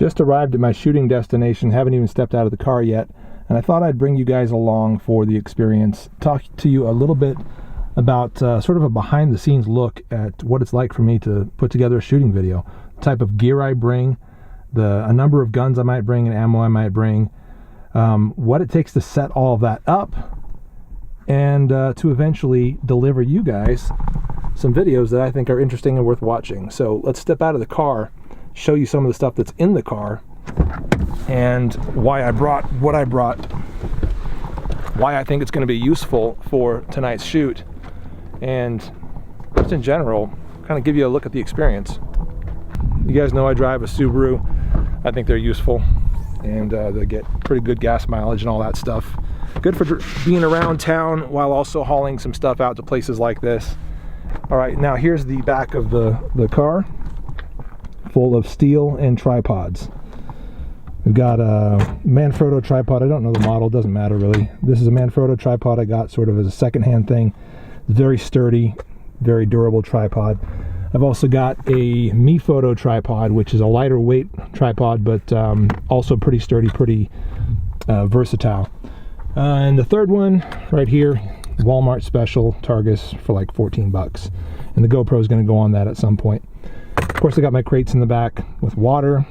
Just arrived at my shooting destination, haven't even stepped out of the car yet, and I thought I'd bring you guys along for the experience, talk to you a little bit about sort of a behind-the-scenes look at what it's like for me to put together a shooting video, the type of gear I bring, a number of guns I might bring and ammo I might bring, what it takes to set all of that up, and to eventually deliver you guys some videos that I think are interesting and worth watching. So let's step out of the car, show you some of the stuff that's in the car, and why I brought what I brought, why I think it's going to be useful for tonight's shoot, and just in general, kind of give you a look at the experience. You guys know I drive a Subaru. I think they're useful, and they get pretty good gas mileage and all that stuff. Good for being around town while also hauling some stuff out to places like this. All right, now here's the back of the car, full of steel and tripods. We've got a Manfrotto tripod. I don't know the model, doesn't matter really. This is a Manfrotto tripod I got sort of as a secondhand thing. Very sturdy, very durable tripod. I've also got a MePhoto tripod, which is a lighter weight tripod, but also pretty sturdy, pretty versatile. And the third one right here, Walmart special, Targus, for like 14 bucks. And the GoPro is going to go on that at some point. Of course, I got my crates in the back with water.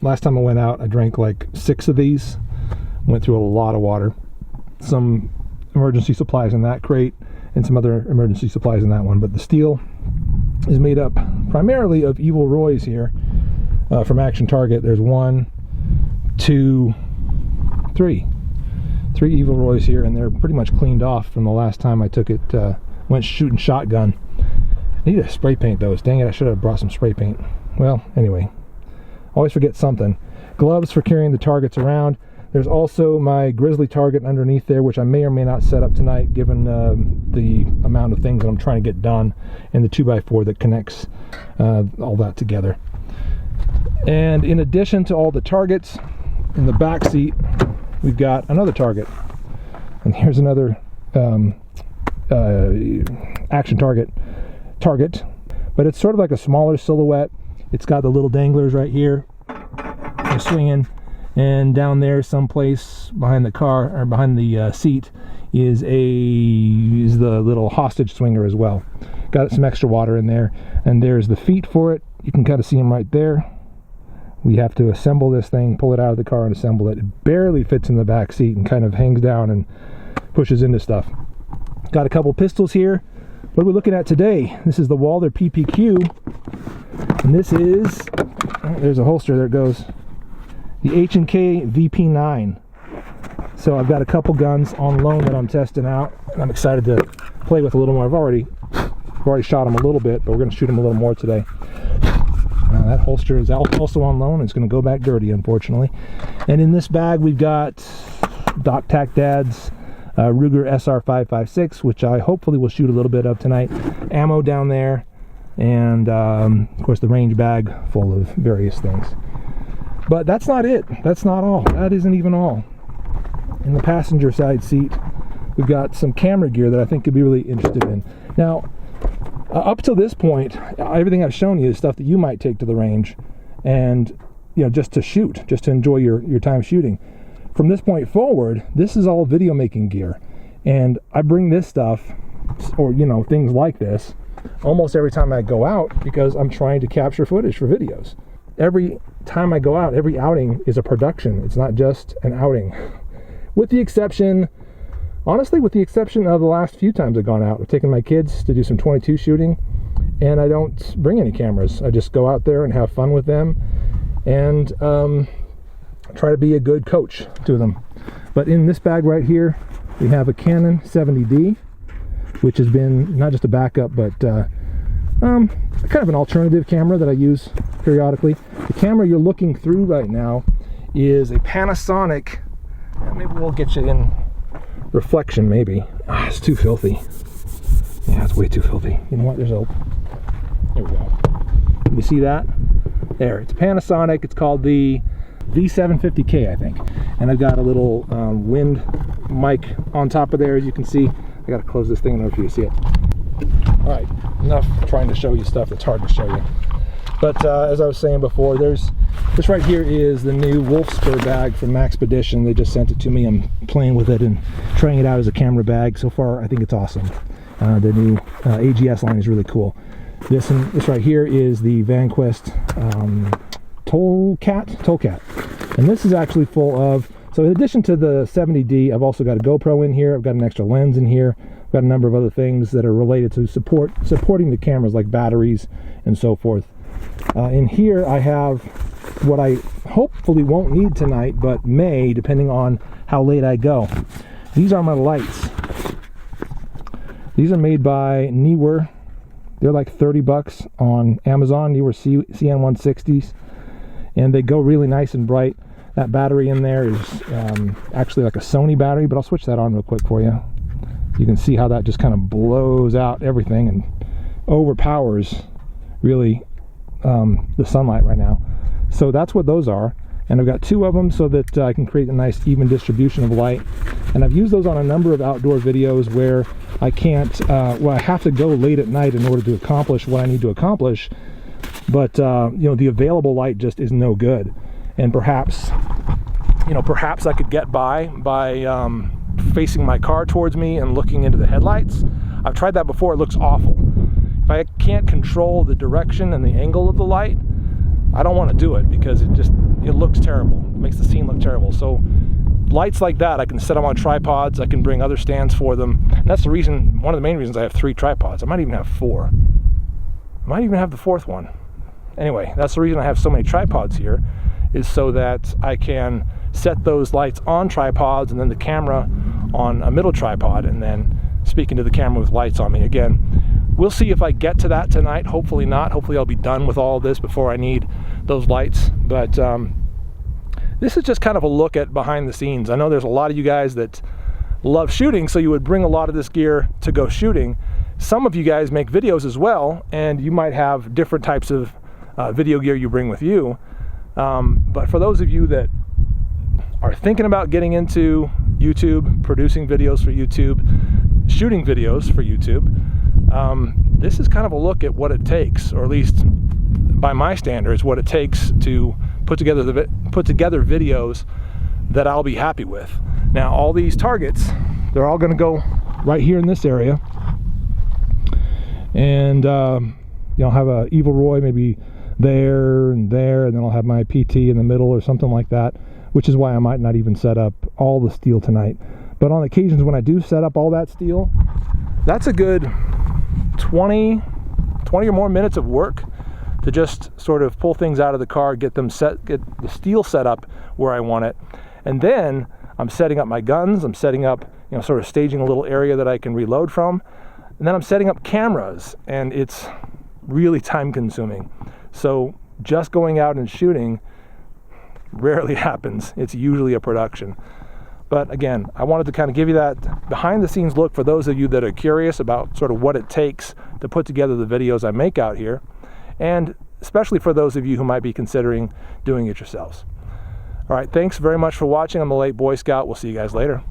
Last time I went out, I drank like 6 of these. Went through a lot of water. Some emergency supplies in that crate, and some other emergency supplies in that one. But the steel is made up primarily of Evil Roys here from Action Target. There's 1, 2, 3. 3 Evil Roys here, and they're pretty much cleaned off from the last time I took it, went shooting shotgun. I need to spray paint those. Dang it, I should have brought some spray paint. Well, anyway, always forget something. Gloves for carrying the targets around. There's also my Grizzly target underneath there, which I may or may not set up tonight, given the amount of things that I'm trying to get done, and the 2x4 that connects all that together. And in addition to all the targets, in the back seat, we've got another target. And here's another Action Target, but it's sort of like a smaller silhouette. It's got the little danglers right here, they're swinging, and down there someplace behind the car, or behind the seat, is the little hostage swinger as well. Got some extra water in there, and there's the feet for it. You can kind of see them right there. We have to assemble this thing, pull it out of the car and assemble it. It barely fits in the back seat and kind of hangs down and pushes into stuff. Got a couple pistols here. What are we looking at today? This is the Walther PPQ, and this is, there's a holster, there it goes, the H&K VP9. So I've got a couple guns on loan that I'm testing out, and I'm excited to play with a little more. I've already shot them a little bit, but we're going to shoot them a little more today. That holster is also on loan. It's going to go back dirty, unfortunately. And in this bag, we've got Doc Tac Dad's Ruger SR556, which I hopefully will shoot a little bit of tonight. Ammo down there, and of course the range bag full of various things. But that's not it. That's not all. That isn't even all. In the passenger side seat, we've got some camera gear that I think you'll be really interested in. Now, up to this point, everything I've shown you is stuff that you might take to the range, and just to shoot, just to enjoy your time shooting. From this point forward, this is all video making gear, and I bring this stuff, or things like this, almost every time I go out, because I'm trying to capture footage for videos. Every time I go out, every outing is a production. It's not just an outing, with the exception, honestly, with the exception of the last few times I've gone out. I've taken my kids to do some 22 shooting, and I don't bring any cameras. I just go out there and have fun with them, and try to be a good coach to them. But in this bag right here, we have a Canon 70D, which has been not just a backup, but kind of an alternative camera that I use periodically. The camera you're looking through right now is a Panasonic. Maybe we'll get you in reflection, maybe. It's too filthy. Yeah, it's way too filthy. You know what? There we go. You see that? There. It's Panasonic. It's called the V750K, I think. And I've got a little wind mic on top of there, as you can see. I got to close this thing in order for you to see it. All right, enough trying to show you stuff that's hard to show you. But as I was saying before, this right here is the new wolf spur bag from Maxpedition. They just sent it to me. I'm playing with it and trying it out as a camera bag. So far, I think it's awesome. The new AGS line is really cool. This right here is the VanQuest Tollcat. And this is actually full of, so in addition to the 70D, I've also got a GoPro in here. I've got an extra lens in here. I've got a number of other things that are related to supporting the cameras, like batteries and so forth. In here I have what I hopefully won't need tonight, but may, depending on how late I go. These are my lights. These are made by Neewer. They're like 30 bucks on Amazon, Neewer CN160s, and they go really nice and bright. That battery in there is actually like a Sony battery, but I'll switch that on real quick for you. You can see how that just kind of blows out everything and overpowers really the sunlight right now. So that's what those are, and I've got two of them so that I can create a nice even distribution of light. And I've used those on a number of outdoor videos where I can't I have to go late at night in order to accomplish what I need to accomplish, but you know, the available light just is no good. And perhaps I could get by facing my car towards me and looking into the headlights. I've tried that before. It looks awful. If I can't control the direction and the angle of the light, I don't want to do it, because it looks terrible. It makes the scene look terrible. So lights like that, I can set them on tripods. I can bring other stands for them. And that's the reason, one of the main reasons I have 3 tripods. I might even have 4. I might even have the 4th one. Anyway, that's the reason I have so many tripods here, is so that I can set those lights on tripods and then the camera on a middle tripod, and then speaking to the camera with lights on me. Again, we'll see if I get to that tonight. Hopefully not. Hopefully I'll be done with all of this before I need those lights. But this is just kind of a look at behind the scenes. I know there's a lot of you guys that love shooting, so you would bring a lot of this gear to go shooting. Some of you guys make videos as well, and you might have different types of video gear you bring with you. But for those of you that are thinking about getting into YouTube, producing videos for YouTube, shooting videos for YouTube, this is kind of a look at what it takes, or at least by my standards, what it takes to put together videos that I'll be happy with. Now, all these targets, they're all going to go right here in this area, and I'll have a Evil Roy maybe there, and then I'll have my PT in the middle or something like that, which is why I might not even set up all the steel tonight. But on occasions when I do set up all that steel, that's a good 20 or more minutes of work to just sort of pull things out of the car, get the steel set up where I want it. And then I'm setting up my guns, I'm setting up, sort of staging a little area that I can reload from. And then I'm setting up cameras, and it's really time consuming. So just going out and shooting rarely happens. It's usually a production. But again, I wanted to kind of give you that behind the scenes look for those of you that are curious about sort of what it takes to put together the videos I make out here, and especially for those of you who might be considering doing it yourselves. All right, thanks very much for watching. I'm the Late Boy Scout. We'll see you guys later.